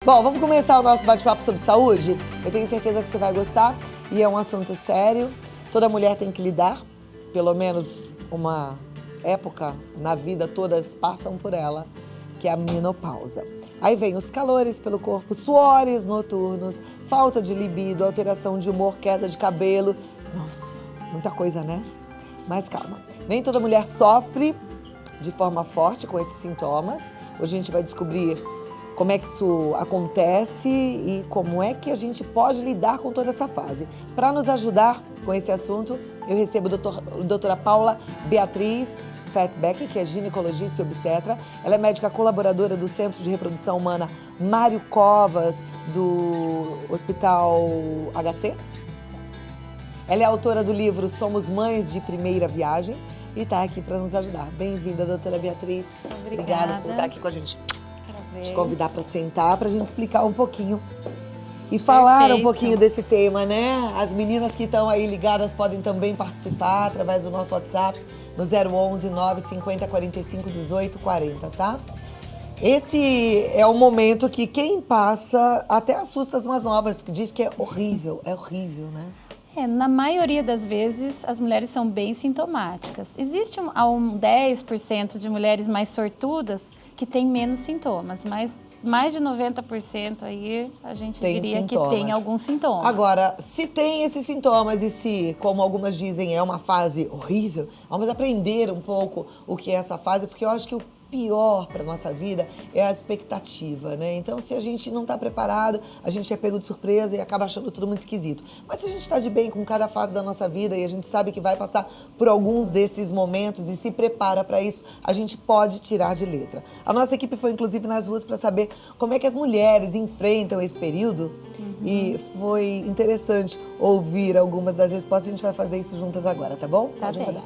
Bom, vamos começar o nosso bate-papo sobre saúde? Eu tenho certeza que você vai gostar e é um assunto sério. Toda mulher tem que lidar, pelo menos uma época na vida, todas passam por ela, que é a menopausa. Aí vem os calores pelo corpo, suores noturnos, falta de libido, alteração de humor, queda de cabelo. Nossa, muita coisa, né? Mas calma, nem toda mulher sofre de forma forte com esses sintomas. Hoje a gente vai descobrir como é que isso acontece e como é que a gente pode lidar com toda essa fase. Para nos ajudar com esse assunto, eu recebo a doutora Paula Beatriz Fatbeck, que é ginecologista e obstetra. Ela é médica colaboradora do Centro de Reprodução Humana Mário Covas, do Hospital HC. Ela é autora do livro Somos Mães de Primeira Viagem e está aqui para nos ajudar. Bem-vinda, doutora Beatriz. Obrigada por estar aqui com a gente. Prazer. Te convidar para sentar, para a gente explicar um pouquinho e falar um pouquinho desse tema, né? As meninas que estão aí ligadas podem também participar através do nosso WhatsApp no 011 950 45 18 40, tá? Esse é um momento que quem passa até assusta as mais novas, que diz que é horrível, né? Na maioria das vezes, as mulheres são bem sintomáticas. Existe um 10% de mulheres mais sortudas que têm menos sintomas, mas mais de 90% aí a gente diria que tem alguns sintomas. Agora, se tem esses sintomas e se, como algumas dizem, é uma fase horrível, vamos aprender um pouco o que é essa fase, porque eu acho que o pior para nossa vida é a expectativa, né? Então, se a gente não está preparado, a gente é pego de surpresa e acaba achando tudo muito esquisito. Mas se a gente está de bem com cada fase da nossa vida e a gente sabe que vai passar por alguns desses momentos e se prepara para isso, a gente pode tirar de letra. A nossa equipe foi, inclusive, nas ruas para saber como é que as mulheres enfrentam esse período e foi interessante ouvir algumas das respostas. A gente vai fazer isso juntas agora, tá bom? Tá Pode bem. rodar.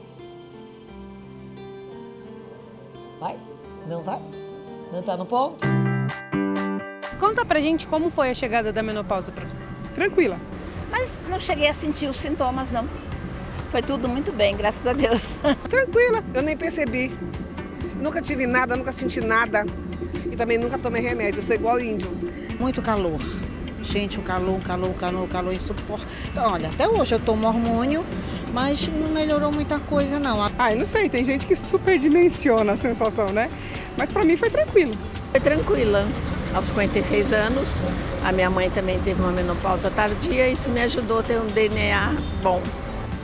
Vai? Não vai? Não tá no ponto? Conta pra gente como foi a chegada da menopausa pra você. Tranquila. Mas não cheguei a sentir os sintomas, não. Foi tudo muito bem, graças a Deus. Tranquila, eu nem percebi. Nunca tive nada, nunca senti nada. E também nunca tomei remédio, eu sou igual índio. Muito calor. Gente, o calor insuportável. Então, olha, até hoje eu tomo hormônio, mas não melhorou muita coisa, não. Ai, não sei, tem gente que superdimensiona a sensação, né? Mas pra mim foi tranquilo. Foi tranquila. Aos 56 anos, a minha mãe também teve uma menopausa tardia, isso me ajudou a ter um DNA bom.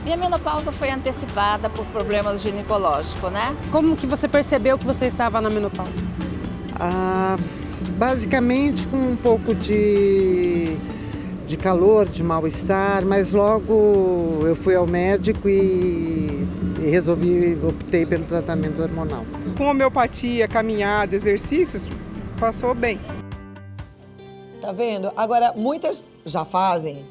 Minha menopausa foi antecipada por problemas ginecológicos, né? Como que você percebeu que você estava na menopausa? Basicamente com um pouco de calor, de mal-estar, mas logo eu fui ao médico e optei pelo tratamento hormonal. Com homeopatia, caminhada, exercícios, passou bem. Tá vendo? Agora, muitas já fazem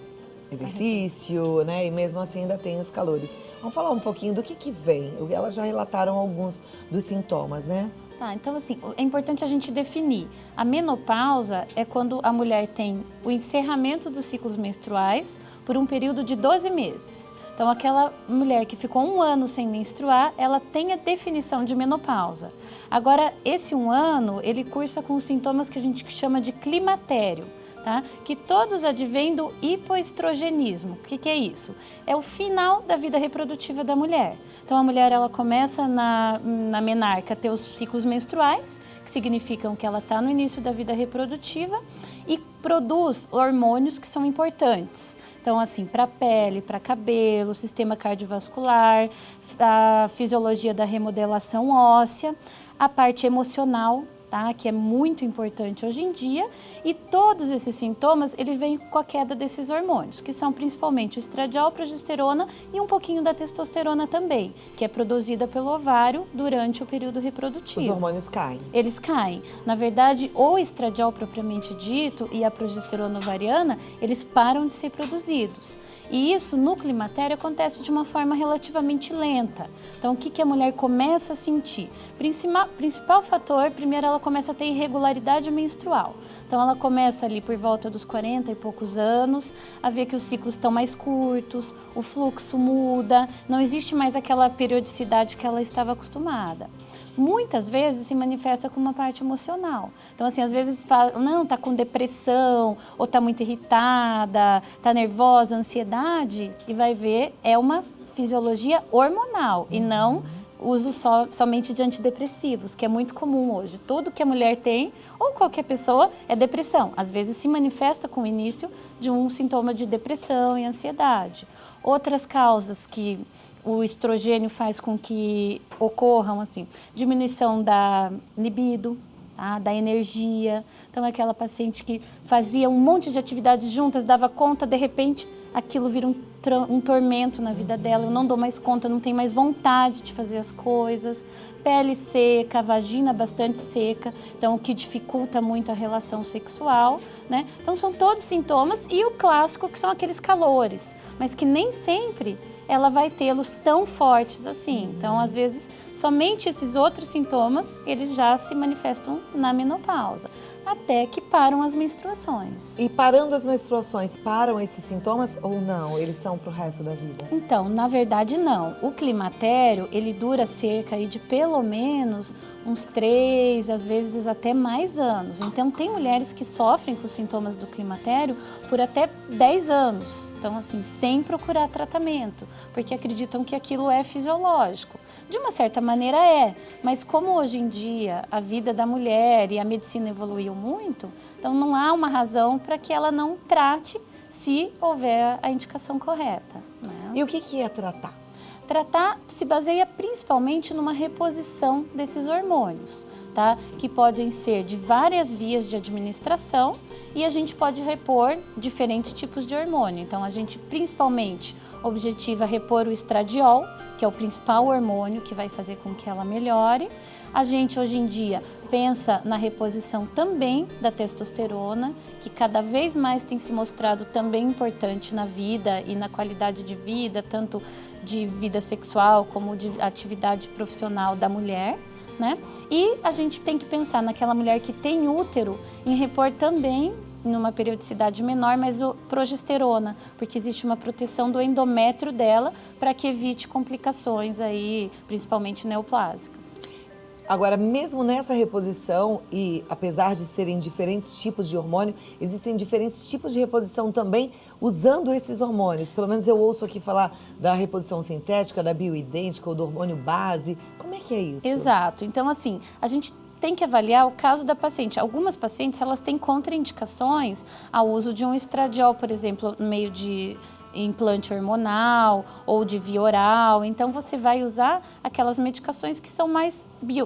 exercício, né? E mesmo assim ainda tem os calores. Vamos falar um pouquinho do que vem. Elas já relataram alguns dos sintomas, né? Tá, então assim, é importante a gente definir. A menopausa é quando a mulher tem o encerramento dos ciclos menstruais por um período de 12 meses. Então, aquela mulher que ficou 1 ano sem menstruar, ela tem a definição de menopausa. Agora, esse 1 ano, ele cursa com os sintomas que a gente chama de climatério. Tá? Que todos advêm do hipoestrogenismo. O que é isso? É o final da vida reprodutiva da mulher. Então a mulher ela começa na menarca a ter os ciclos menstruais, que significam que ela está no início da vida reprodutiva e produz hormônios que são importantes. Então, assim, para a pele, para cabelo, sistema cardiovascular, a fisiologia da remodelação óssea, a parte emocional, tá? Que é muito importante hoje em dia, e todos esses sintomas, eles vêm com a queda desses hormônios, que são principalmente o estradiol, progesterona e um pouquinho da testosterona também, que é produzida pelo ovário durante o período reprodutivo. Os hormônios caem. Eles caem. Na verdade, o estradiol propriamente dito e a progesterona ovariana, eles param de ser produzidos. E isso no climatério acontece de uma forma relativamente lenta. Então, o que a mulher começa a sentir? Principal fator, primeiro ela ela começa a ter irregularidade menstrual. Então ela começa ali por volta dos 40 e poucos anos a ver que os ciclos estão mais curtos, o fluxo muda, não existe mais aquela periodicidade que ela estava acostumada. Muitas vezes se manifesta com uma parte emocional. Então, assim, às vezes fala, não, tá com depressão, ou tá muito irritada, tá nervosa, ansiedade, e vai ver, é uma fisiologia hormonal e não uso somente de antidepressivos, que é muito comum hoje. Tudo que a mulher tem, ou qualquer pessoa, é depressão. Às vezes se manifesta com o início de um sintoma de depressão e ansiedade. Outras causas que o estrogênio faz com que ocorram, assim, diminuição da libido, tá? Da energia. Então, aquela paciente que fazia um monte de atividades juntas, dava conta, de repente, aquilo vira um tormento na vida dela. Eu não dou mais conta, não tenho mais vontade de fazer as coisas. Pele seca, vagina bastante seca, então o que dificulta muito a relação sexual, né? Então, são todos sintomas. E o clássico, que são aqueles calores, mas que nem sempre ela vai tê-los tão fortes assim. Então, às vezes, somente esses outros sintomas, eles já se manifestam na menopausa, até que param as menstruações. E parando as menstruações, param esses sintomas ou não? Eles são para o resto da vida? Então, na verdade, não. O climatério, ele dura cerca de pelo menos uns 3, às vezes até mais anos. Então, tem mulheres que sofrem com os sintomas do climatério por até 10 anos. Então, assim, sem procurar tratamento, porque acreditam que aquilo é fisiológico. De uma certa maneira é, mas como hoje em dia a vida da mulher e a medicina evoluiu muito, então não há uma razão para que ela não trate se houver a indicação correta, né? E o que é tratar? Tratar se baseia principalmente numa reposição desses hormônios, tá? Que podem ser de várias vias de administração e a gente pode repor diferentes tipos de hormônio. Então, a gente principalmente objetiva repor o estradiol, que é o principal hormônio que vai fazer com que ela melhore. A gente, hoje em dia, pensa na reposição também da testosterona, que cada vez mais tem se mostrado também importante na vida e na qualidade de vida, tanto de vida sexual como de atividade profissional da mulher, né? E a gente tem que pensar naquela mulher que tem útero em repor também, numa periodicidade menor, mas o progesterona, porque existe uma proteção do endométrio dela para que evite complicações aí, principalmente neoplásicas. Agora, mesmo nessa reposição, e apesar de serem diferentes tipos de hormônio, existem diferentes tipos de reposição também usando esses hormônios. Pelo menos eu ouço aqui falar da reposição sintética, da bioidêntica ou do hormônio base. Como é que é isso? Exato. Então, assim, a gente tem que avaliar o caso da paciente. Algumas pacientes, elas têm contraindicações ao uso de um estradiol, por exemplo, no meio de implante hormonal ou de via oral. Então, você vai usar aquelas medicações que são mais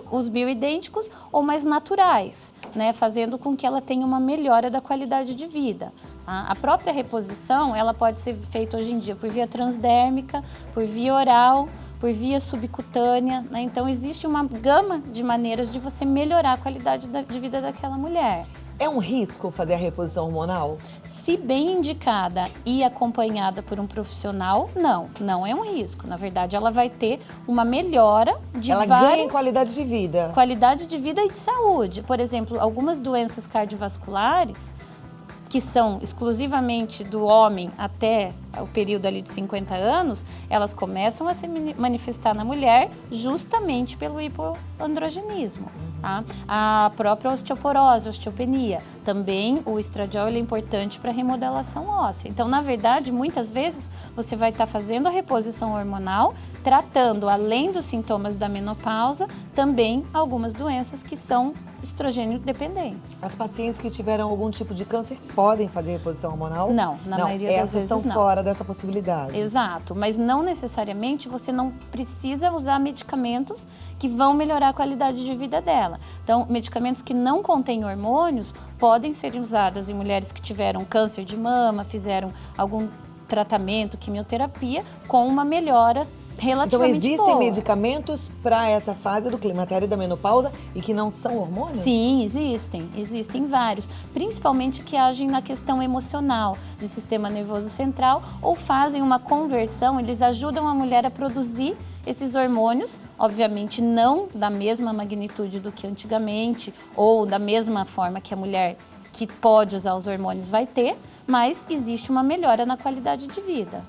os bioidênticos ou mais naturais, né? Fazendo com que ela tenha uma melhora da qualidade de vida. A própria reposição, ela pode ser feita hoje em dia por via transdérmica, por via oral, por via subcutânea, né? Então, existe uma gama de maneiras de você melhorar a qualidade de vida daquela mulher. É um risco fazer a reposição hormonal? Se bem indicada e acompanhada por um profissional, não é um risco. Na verdade, ela vai ter uma melhora de Ela ganha em qualidade de vida. Qualidade de vida e de saúde. Por exemplo, algumas doenças cardiovasculares, que são exclusivamente do homem até o período ali de 50 anos, elas começam a se manifestar na mulher justamente pelo hipoandrogenismo. Tá? A própria osteoporose, osteopenia, também o estradiol é importante para a remodelação óssea. Então, na verdade, muitas vezes você vai estar fazendo a reposição hormonal, tratando, além dos sintomas da menopausa, também algumas doenças que são estrogênio dependentes. As pacientes que tiveram algum tipo de câncer podem fazer reposição hormonal? Não, na maioria das vezes estão não. fora dessa possibilidade. Exato, mas não necessariamente você não precisa usar medicamentos que vão melhorar a qualidade de vida dela. Então, medicamentos que não contêm hormônios podem ser usados em mulheres que tiveram câncer de mama, fizeram algum tratamento, quimioterapia, com uma melhora relativamente Então, existem boa. medicamentos para essa fase do climatério e da menopausa e que não são hormônios? Sim, existem vários, principalmente que agem na questão emocional do sistema nervoso central ou fazem uma conversão, eles ajudam a mulher a produzir esses hormônios, obviamente não da mesma magnitude do que antigamente, ou da mesma forma que a mulher que pode usar os hormônios vai ter, mas existe uma melhora na qualidade de vida.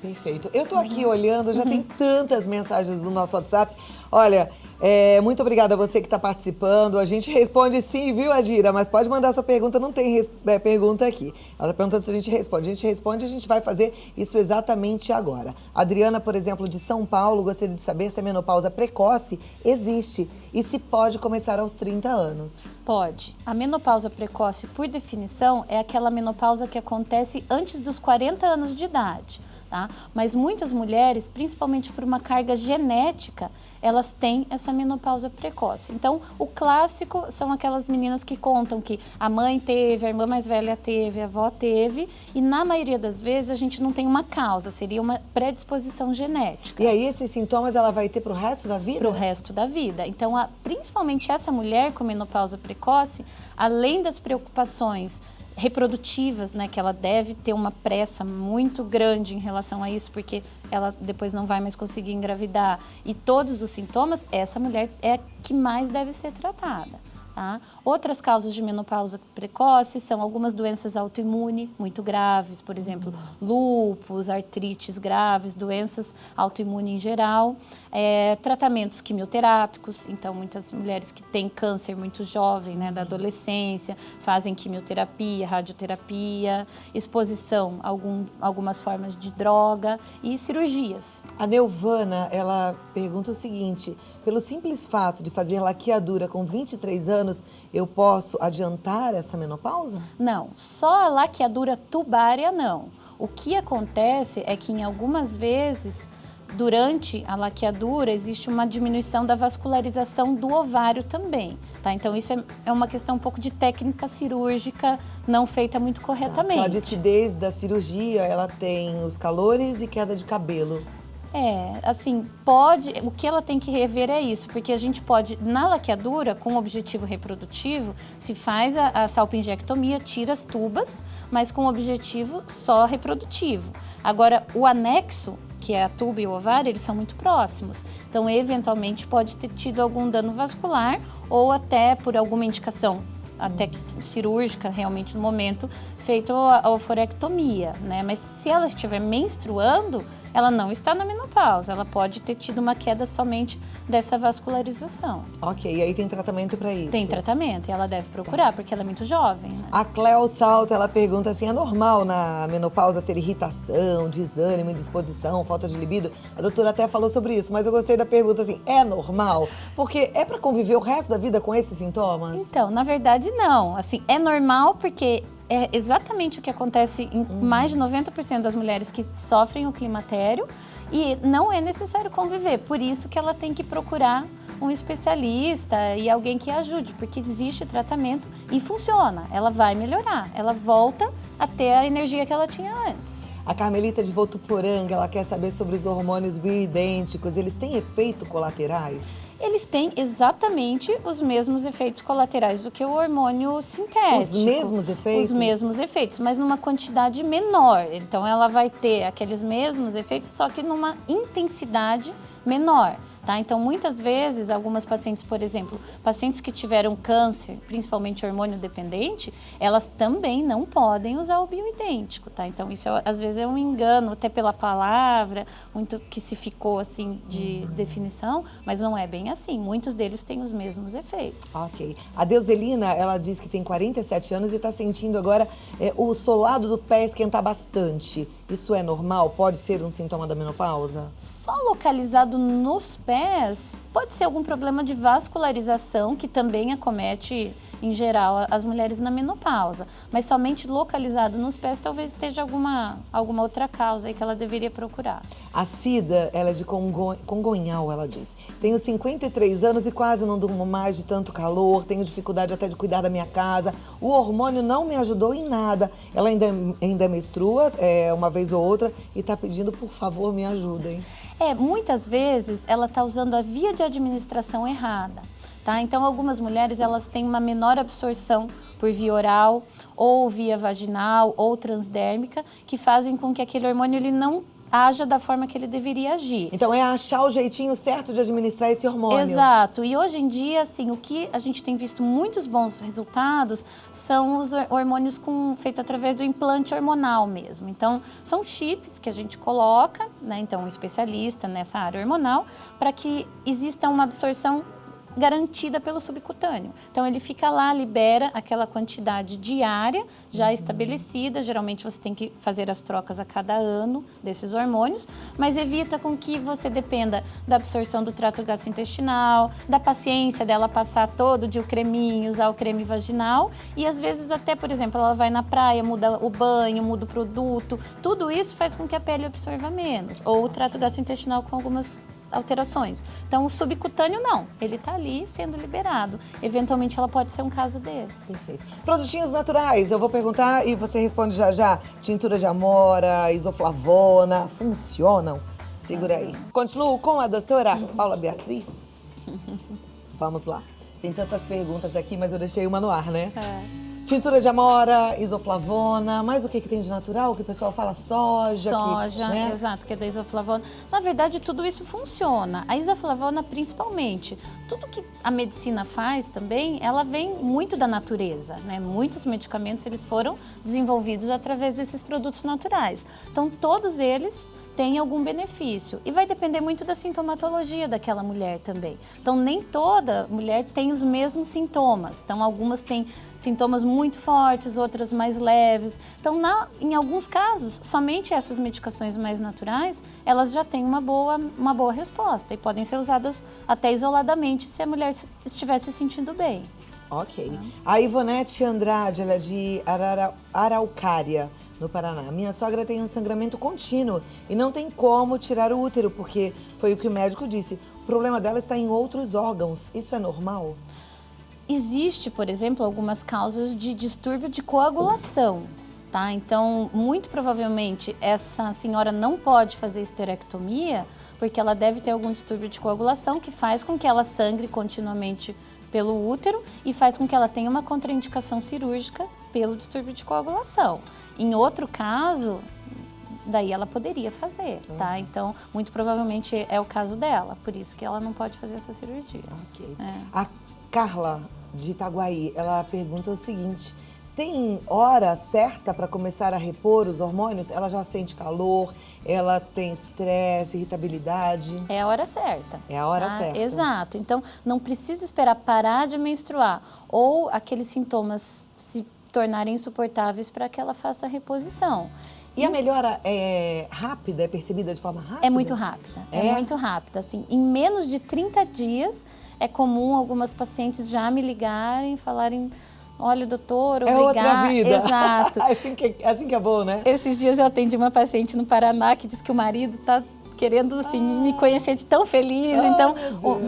Perfeito. Eu tô aqui olhando, já tem tantas mensagens no nosso WhatsApp. Olha, muito obrigada a você que está participando. A gente responde sim, viu, Adira? Mas pode mandar sua pergunta, não tem pergunta aqui. Ela está perguntando se a gente responde. A gente responde e a gente vai fazer isso exatamente agora. A Adriana, por exemplo, de São Paulo, gostaria de saber se a menopausa precoce existe e se pode começar aos 30 anos. Pode. A menopausa precoce, por definição, é aquela menopausa que acontece antes dos 40 anos de idade. Tá? Mas muitas mulheres, principalmente por uma carga genética, elas têm essa menopausa precoce. Então, o clássico são aquelas meninas que contam que a mãe teve, a irmã mais velha teve, a avó teve, e na maioria das vezes a gente não tem uma causa, seria uma predisposição genética. E aí, esses sintomas ela vai ter pro resto da vida? Pro resto da vida. Então, principalmente essa mulher com menopausa precoce, além das preocupações reprodutivas, né, que ela deve ter uma pressa muito grande em relação a isso, porque ela depois não vai mais conseguir engravidar, e todos os sintomas, essa mulher é a que mais deve ser tratada. Tá? Outras causas de menopausa precoce são algumas doenças autoimunes muito graves, por exemplo, lúpus, artrites graves, doenças autoimunes em geral, tratamentos quimioterápicos, então muitas mulheres que têm câncer muito jovem, né, da adolescência, fazem quimioterapia, radioterapia, exposição a algumas formas de droga e cirurgias. A Neuvana, ela pergunta o seguinte: pelo simples fato de fazer laqueadura com 23 anos, eu posso adiantar essa menopausa? Não, só a laqueadura tubária não. O que acontece é que em algumas vezes, durante a laqueadura, existe uma diminuição da vascularização do ovário também, tá? Então isso é uma questão um pouco de técnica cirúrgica não feita muito corretamente. Ela diz que desde a cirurgia ela tem os calores e queda de cabelo. Assim, o que ela tem que rever é isso, porque a gente pode, na laqueadura, com objetivo reprodutivo, se faz a salpingectomia, tira as tubas, mas com objetivo só reprodutivo. Agora, o anexo, que é a tuba e o ovário, eles são muito próximos, então, eventualmente, pode ter tido algum dano vascular ou até por alguma indicação, até cirúrgica, realmente, no momento, feito a oforectomia, né? Mas se ela estiver menstruando, ela não está na menopausa, ela pode ter tido uma queda somente dessa vascularização. Ok, e aí tem tratamento para isso? Tem tratamento e ela deve procurar, porque ela é muito jovem, né? A Cleo Salto, ela pergunta assim, é normal na menopausa ter irritação, desânimo, indisposição, falta de libido? A doutora até falou sobre isso, mas eu gostei da pergunta assim, é normal? Porque é para conviver o resto da vida com esses sintomas? Então, na verdade não, assim, é normal porque é exatamente o que acontece em mais de 90% das mulheres que sofrem o climatério e não é necessário conviver. Por isso que ela tem que procurar um especialista e alguém que ajude, porque existe tratamento e funciona. Ela vai melhorar, ela volta a ter a energia que ela tinha antes. A Carmelita de Votuporanga, ela quer saber sobre os hormônios bioidênticos. Eles têm efeitos colaterais? Eles têm exatamente os mesmos efeitos colaterais do que o hormônio sintético. Os mesmos efeitos? Os mesmos efeitos, mas numa quantidade menor. Então, ela vai ter aqueles mesmos efeitos, só que numa intensidade menor. Tá? Então, muitas vezes, algumas pacientes, por exemplo, pacientes que tiveram câncer, principalmente hormônio dependente, elas também não podem usar o bioidêntico, tá? Então, isso às vezes é um engano, até pela palavra, muito que se ficou assim de definição, mas não é bem assim. Muitos deles têm os mesmos efeitos. Ok. A Deuselina, ela diz que tem 47 anos e está sentindo agora o solado do pé esquentar bastante. Isso é normal? Pode ser um sintoma da menopausa? Só localizado nos pés, pode ser algum problema de vascularização, que também acomete, em geral, as mulheres na menopausa. Mas somente localizado nos pés, talvez esteja alguma outra causa aí que ela deveria procurar. A Cida, ela é de Congonhal, ela diz. Tenho 53 anos e quase não durmo mais de tanto calor, tenho dificuldade até de cuidar da minha casa. O hormônio não me ajudou em nada. Ela ainda menstrua uma vez ou outra e está pedindo, por favor, me ajudem. Muitas vezes ela está usando a via de administração errada. Tá? Então, algumas mulheres elas têm uma menor absorção por via oral, ou via vaginal, ou transdérmica, que fazem com que aquele hormônio ele não haja da forma que ele deveria agir. Então é achar o jeitinho certo de administrar esse hormônio. Exato. E hoje em dia, assim, o que a gente tem visto muitos bons resultados são os hormônios feitos através do implante hormonal mesmo. Então, são chips que a gente coloca, né? Então, um especialista nessa área hormonal, para que exista uma absorção garantida pelo subcutâneo. Então, ele fica lá, libera aquela quantidade diária já estabelecida. Geralmente, você tem que fazer as trocas a cada ano desses hormônios, mas evita com que você dependa da absorção do trato gastrointestinal, da paciência dela passar todo dia o creminho, usar o creme vaginal e, às vezes, até, por exemplo, ela vai na praia, muda o banho, muda o produto. Tudo isso faz com que a pele absorva menos, ou o trato gastrointestinal com algumas alterações. Então, o subcutâneo não, ele está ali sendo liberado. Eventualmente, ela pode ser um caso desse. Perfeito. Produtinhos naturais, eu vou perguntar e você responde já já. Tintura de amora, isoflavona, funcionam? Segura aí. Continuo com a doutora Paula Beatriz. Vamos lá. Tem tantas perguntas aqui, mas eu deixei uma no ar, né? Tintura de amora, isoflavona, mais o que tem de natural? Que o pessoal fala soja. Soja, né? exato, que é da isoflavona. Na verdade, tudo isso funciona. A isoflavona, principalmente. Tudo que a medicina faz também, ela vem muito da natureza, né? Muitos medicamentos, eles foram desenvolvidos através desses produtos naturais. Então, todos eles tem algum benefício. E vai depender muito da sintomatologia daquela mulher também. Então, nem toda mulher tem os mesmos sintomas. Então, algumas têm sintomas muito fortes, outras mais leves. Então, em alguns casos, somente essas medicações mais naturais, elas já têm uma boa resposta e podem ser usadas até isoladamente se a mulher estiver se sentindo bem. Ok. A Ivonete Andrade, ela é de Araucária, no Paraná. Minha sogra tem um sangramento contínuo e não tem como tirar o útero, porque foi o que o médico disse. O problema dela está em outros órgãos. Isso é normal? Existe, por exemplo, algumas causas de distúrbio de coagulação, tá? Então, muito provavelmente, essa senhora não pode fazer esterectomia, porque ela deve ter algum distúrbio de coagulação que faz com que ela sangre continuamente pelo útero e faz com que ela tenha uma contraindicação cirúrgica pelo distúrbio de coagulação. Em outro caso, daí ela poderia fazer, tá? Então, muito provavelmente é o caso dela, por isso que ela não pode fazer essa cirurgia. Ok. A Carla, de Itaguaí, ela pergunta o seguinte: tem hora certa para começar a repor os hormônios? Ela já sente calor, ela tem estresse, irritabilidade? É a hora certa. É a hora certa. Exato. Então, não precisa esperar parar de menstruar ou aqueles sintomas se tornarem insuportáveis para que ela faça a reposição. E a melhora é rápida, é percebida de forma rápida? É muito rápida, é muito rápida. Assim, em menos de 30 dias, é comum algumas pacientes já me ligarem e falarem: olha, doutor, obrigada. É outra vida. Exato. assim que é bom, né? Esses dias eu atendi uma paciente no Paraná que disse que o marido está querendo assim, me conhecer de tão feliz. Então,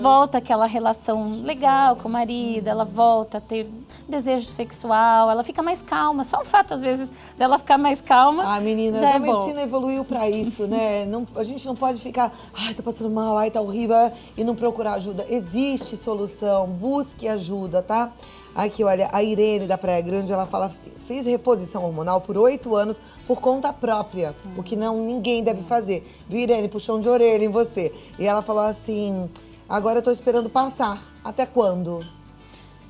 volta aquela relação legal com o marido, ela volta a ter desejo sexual, ela fica mais calma. Só o fato, às vezes, dela ficar mais calma. Ah, meninas, já a medicina evoluiu para isso, né? A gente não pode ficar, ai, tô passando mal, ai, tá horrível, e não procurar ajuda. Existe solução, busque ajuda, tá? Aqui, olha, a Irene da Praia Grande, ela fala assim: fiz reposição hormonal por 8 anos por conta própria, o que ninguém deve fazer. Viu, Irene? Puxão de orelha em você. E ela falou assim: agora eu tô esperando passar. Até quando?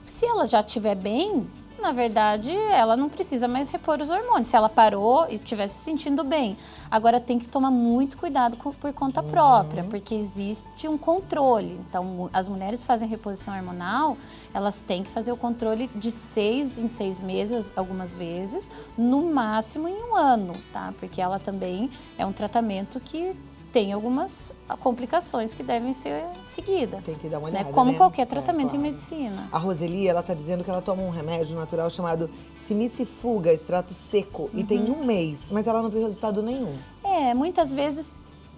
Se ela já estiver bem, na verdade, ela não precisa mais repor os hormônios. Se ela parou e estiver se sentindo bem. Agora, tem que tomar muito cuidado por conta própria, porque existe um controle. Então, as mulheres fazem reposição hormonal, elas têm que fazer o controle de 6 em 6 meses, algumas vezes, no máximo em 1 ano, tá? Porque ela também é um tratamento que tem algumas complicações que devem ser seguidas. Tem que dar uma olhada, né? Como né? qualquer tratamento claro. em medicina. A Roseli, ela tá dizendo que ela toma um remédio natural chamado Simicifuga, extrato seco, e tem 1 mês, mas ela não viu resultado nenhum. Muitas vezes,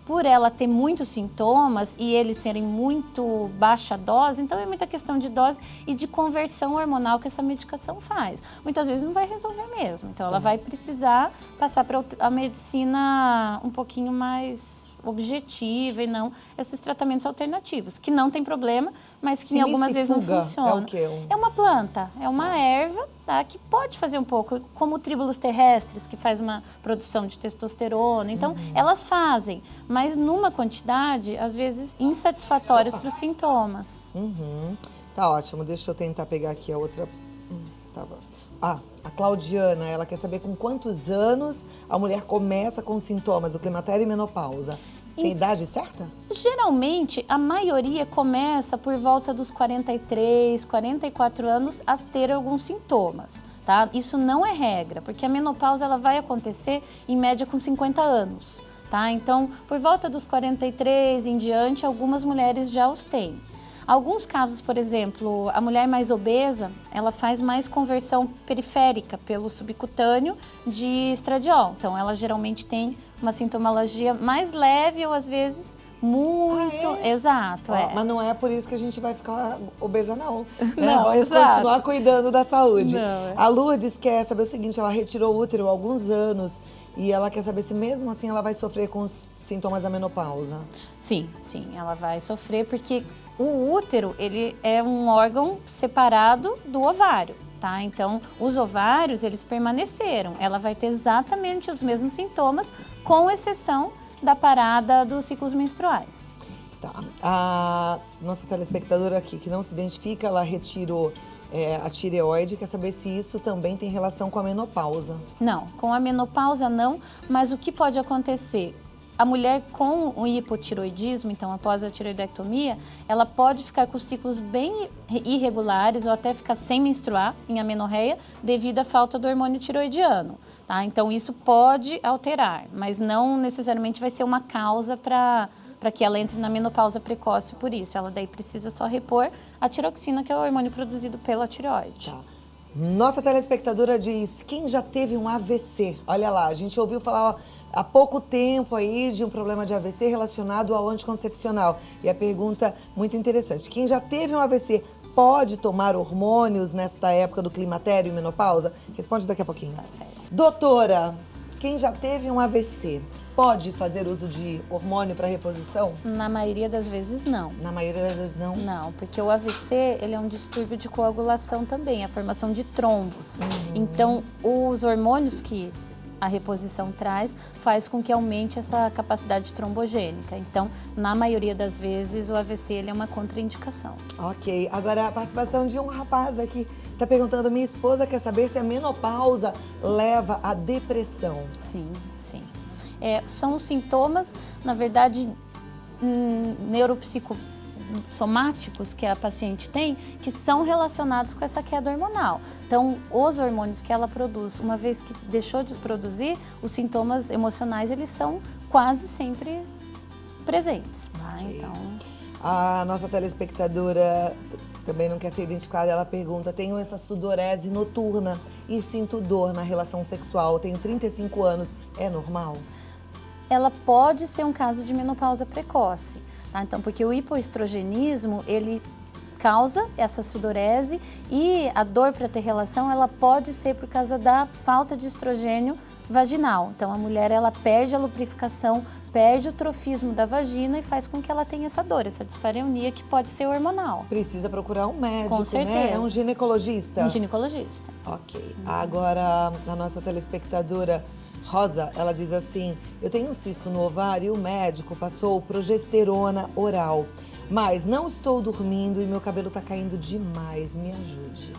por ela ter muitos sintomas e eles serem muito baixa dose, então é muita questão de dose e de conversão hormonal que essa medicação faz. Muitas vezes não vai resolver mesmo, então ela vai precisar passar para a medicina um pouquinho mais objetiva e não esses tratamentos alternativos, que não tem problema, mas que algumas vezes não Signififuga funcionam. é o quê? É uma planta, é uma erva, tá, que pode fazer um pouco, como o tríbulos terrestres, que faz uma produção de testosterona. Então, elas fazem, mas numa quantidade, às vezes, insatisfatórias para os sintomas. Tá ótimo, deixa eu tentar pegar aqui a outra. Tava. A Claudiana, ela quer saber com quantos anos a mulher começa com sintomas do climatério e menopausa. Tem idade certa? Geralmente, a maioria começa por volta dos 43, 44 anos a ter alguns sintomas, tá? Isso não é regra, porque a menopausa ela vai acontecer em média com 50 anos, tá? Então, por volta dos 43 em diante, algumas mulheres já os têm. Alguns casos, por exemplo, a mulher mais obesa, ela faz mais conversão periférica pelo subcutâneo de estradiol. Então, ela geralmente tem uma sintomologia mais leve ou, às vezes, muito... Exato, Mas não é por isso que a gente vai ficar obesa, não. Não, Vamos exato. continuar cuidando da saúde. Não. A Lourdes quer saber o seguinte, ela retirou o útero há alguns anos e ela quer saber se mesmo assim ela vai sofrer com os sintomas da menopausa. Sim, ela vai sofrer porque o útero, ele é um órgão separado do ovário, tá? Então, os ovários, eles permaneceram. Ela vai ter exatamente os mesmos sintomas, com exceção da parada dos ciclos menstruais. Tá. A nossa telespectadora aqui, que não se identifica, ela retirou a tireoide, quer saber se isso também tem relação com a menopausa. Não, com a menopausa não, mas o que pode acontecer? A mulher com o hipotiroidismo, então após a tiroidectomia, ela pode ficar com ciclos bem irregulares ou até ficar sem menstruar em amenorreia devido à falta do hormônio tiroidiano. Tá? Então isso pode alterar, mas não necessariamente vai ser uma causa para que ela entre na menopausa precoce por isso. Ela daí precisa só repor a tiroxina, que é o hormônio produzido pela tireoide. Tá. Nossa telespectadora diz, quem já teve um AVC? Olha lá, a gente ouviu falar há pouco tempo aí de um problema de AVC relacionado ao anticoncepcional. E a pergunta muito interessante, quem já teve um AVC pode tomar hormônios nesta época do climatério e menopausa? Responde daqui a pouquinho. Tá certo. Doutora, quem já teve um AVC pode fazer uso de hormônio para reposição? Na maioria das vezes não. Na maioria das vezes não? Não, porque o AVC ele é um distúrbio de coagulação também, a formação de trombos. Então, os hormônios que a reposição traz faz com que aumente essa capacidade trombogênica. Então, na maioria das vezes, o AVC ele é uma contraindicação. Ok, agora a participação de um rapaz aqui está perguntando, minha esposa quer saber se a menopausa leva à depressão. Sim. São os sintomas, na verdade, neuropsicossomáticos que a paciente tem, que são relacionados com essa queda hormonal. Então, os hormônios que ela produz, uma vez que deixou de produzir, os sintomas emocionais, eles são quase sempre presentes. Tá? Ok. Então... A nossa telespectadora também não quer ser identificada, ela pergunta, tenho essa sudorese noturna e sinto dor na relação sexual, tenho 35 anos, é normal? Ela pode ser um caso de menopausa precoce, tá? Então, porque o hipoestrogenismo, ele causa essa sudorese e a dor para ter relação, ela pode ser por causa da falta de estrogênio vaginal. Então, a mulher, ela perde a lubrificação, perde o trofismo da vagina e faz com que ela tenha essa dor, essa dispareunia que pode ser hormonal. Precisa procurar um médico, Com certeza. né? É um ginecologista? Um ginecologista. Ok. Agora, a nossa telespectadora Rosa, ela diz assim, eu tenho um cisto no ovário e o médico passou progesterona oral, mas não estou dormindo e meu cabelo está caindo demais, me ajude.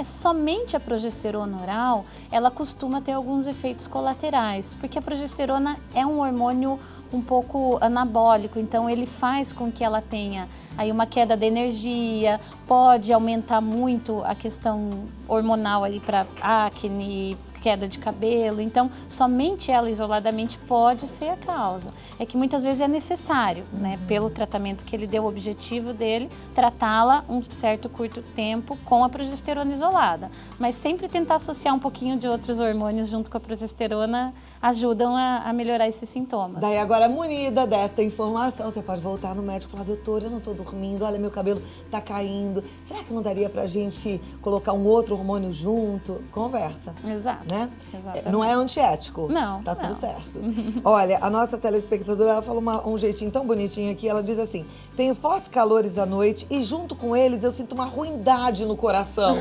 Somente a progesterona oral, ela costuma ter alguns efeitos colaterais, porque a progesterona é um hormônio um pouco anabólico, então ele faz com que ela tenha aí uma queda de energia, pode aumentar muito a questão hormonal aí para acne, queda de cabelo, então somente ela isoladamente pode ser a causa. É que muitas vezes é necessário, né, pelo tratamento que ele deu, o objetivo dele, tratá-la um certo curto tempo com a progesterona isolada. Mas sempre tentar associar um pouquinho de outros hormônios junto com a progesterona ajudam a melhorar esses sintomas. Daí agora, munida dessa informação, você pode voltar no médico e falar, doutora, eu não tô dormindo, olha, meu cabelo tá caindo, será que não daria pra gente colocar um outro hormônio junto? Conversa. Exato. né? Exatamente. Não é antiético. Não, Tá tudo não. certo. Olha, a nossa telespectadora, ela fala um jeitinho tão bonitinho aqui, ela diz assim, tenho fortes calores à noite e junto com eles eu sinto uma ruindade no coração.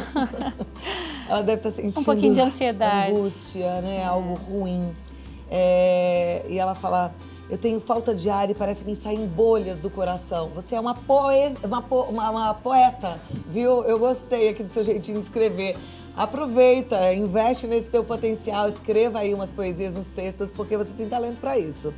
Ela deve estar sentindo Um pouquinho de ansiedade. angústia, né? Algo ruim. E ela fala, eu tenho falta de ar e parece que me saem bolhas do coração. Você é uma poeta, viu? Eu gostei aqui do seu jeitinho de escrever. Aproveita, investe nesse teu potencial, escreva aí umas poesias, uns textos, porque você tem talento para isso.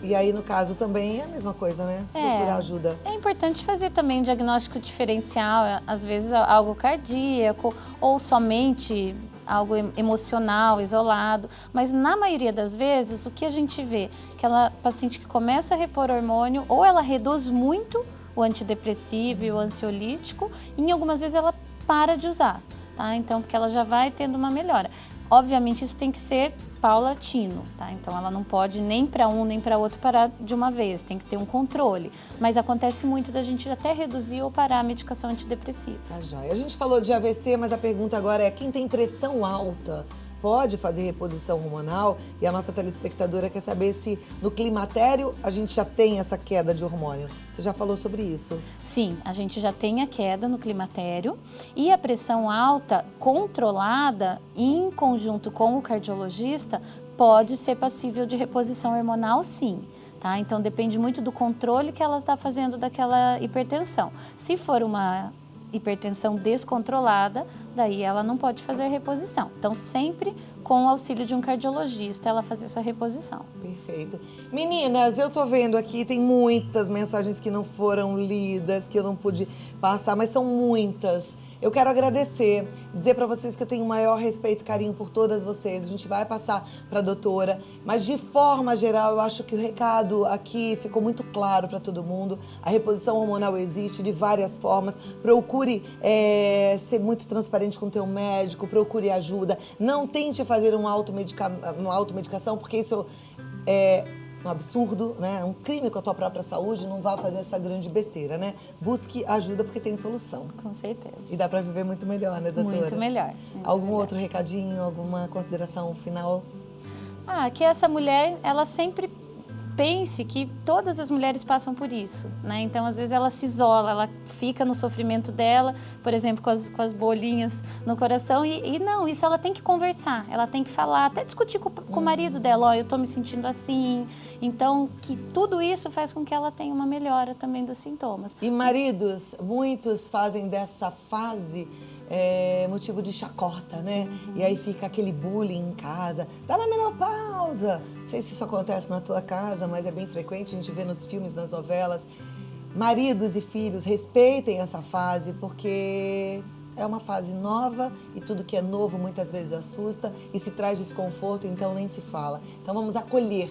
E aí, no caso, também é a mesma coisa, né? Procurar ajuda. É importante fazer também um diagnóstico diferencial, às vezes algo cardíaco ou somente algo emocional, isolado. Mas na maioria das vezes, o que a gente vê? Aquela paciente que começa a repor hormônio, ou ela reduz muito o antidepressivo e o ansiolítico, e em algumas vezes ela para de usar, tá? Então, porque ela já vai tendo uma melhora. Obviamente, isso tem que ser paulatino, tá? Então, ela não pode nem para um nem para outro parar de uma vez, tem que ter um controle. Mas acontece muito da gente até reduzir ou parar a medicação antidepressiva. Tá joia. A gente falou de AVC, mas a pergunta agora é, quem tem pressão alta pode fazer reposição hormonal? E a nossa telespectadora quer saber se no climatério a gente já tem essa queda de hormônio. Você já falou sobre isso? Sim, a gente já tem a queda no climatério e a pressão alta controlada em conjunto com o cardiologista pode ser passível de reposição hormonal, sim. Tá? Então depende muito do controle que ela está fazendo daquela hipertensão. Se for uma hipertensão descontrolada, daí ela não pode fazer a reposição. Então, sempre com o auxílio de um cardiologista, ela faz essa reposição. Perfeito. Meninas, eu tô vendo aqui, tem muitas mensagens que não foram lidas, que eu não pude passar, mas são muitas. Eu quero agradecer, dizer para vocês que eu tenho o maior respeito e carinho por todas vocês. A gente vai passar para a doutora, mas de forma geral eu acho que o recado aqui ficou muito claro para todo mundo. A reposição hormonal existe de várias formas. Procure ser muito transparente com o teu médico, procure ajuda. Não tente fazer uma automedicação, porque isso é um absurdo, né? Um crime com a tua própria saúde, não vá fazer essa grande besteira, né? Busque ajuda porque tem solução. Com certeza. E dá para viver muito melhor, né, doutora? Muito melhor. Algum outro recadinho, alguma consideração final? Que essa mulher, ela sempre pense que todas as mulheres passam por isso, né? Então, às vezes, ela se isola, ela fica no sofrimento dela, por exemplo, com as bolinhas no coração. E não, isso ela tem que conversar, ela tem que falar, até discutir com o marido dela, eu tô me sentindo assim. Então, que tudo isso faz com que ela tenha uma melhora também dos sintomas. E maridos, muitos fazem dessa fase motivo de chacota, né? E aí fica aquele bullying em casa. Tá na menopausa. Não sei se isso acontece na tua casa, mas é bem frequente, a gente vê nos filmes, nas novelas. Maridos e filhos, respeitem essa fase, porque é uma fase nova e tudo que é novo muitas vezes assusta e se traz desconforto, então nem se fala. Então vamos acolher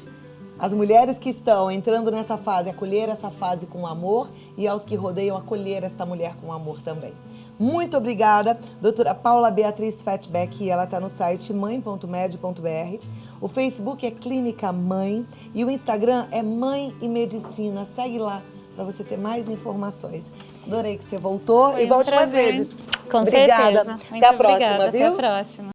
as mulheres que estão entrando nessa fase, acolher essa fase com amor, e aos que rodeiam, acolher esta mulher com amor também. Muito obrigada, doutora Paula Beatriz Fatback, ela está no site mãe.med.br. O Facebook é Clínica Mãe e o Instagram é Mãe e Medicina. Segue lá para você ter mais informações. Adorei que você voltou e volte mais vezes. Com obrigada. certeza. Até a próxima, obrigada. viu? Até a próxima.